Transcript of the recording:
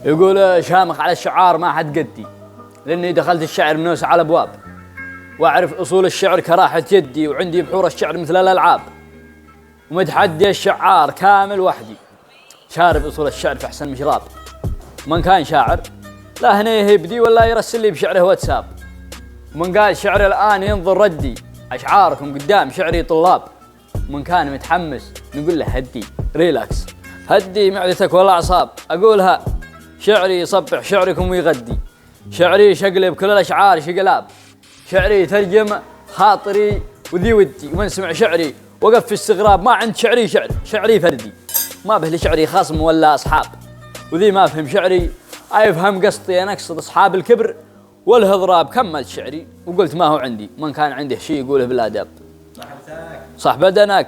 يقول شامخ على الشعار ما حد قدي، لاني دخلت الشعر من اوسع الابواب، واعرف اصول الشعر كراحة يدي، وعندي بحور الشعر مثل الالعاب، ومتحدي الشعار كامل وحدي، شارب اصول الشعر في احسن مشراب. من كان شاعر لا هنا يهبدي ولا يرسل لي بشعره واتساب، ومن قال شعر الان ينظر ردي، اشعاركم قدام شعري طلاب. ومن كان متحمس نقول له هدي ريلاكس، هدي معدتك والاعصاب، اقولها شعري يصبح شعركم ويغدي، شعري شقلب كل الاشعار شقلاب، شعري يترجم خاطري وذي ودي. ومن سمع شعري وقف في استغراب، ما عند شعري شعر، شعري فردي، ما به لشعري خصم ولا اصحاب. وذي ما فهم شعري يفهم قصدي، انا اقصد اصحاب الكبر والهضراب. كملت شعري وقلت ما هو عندي، من كان عنده شيء يقوله بالادب. صح بدنك.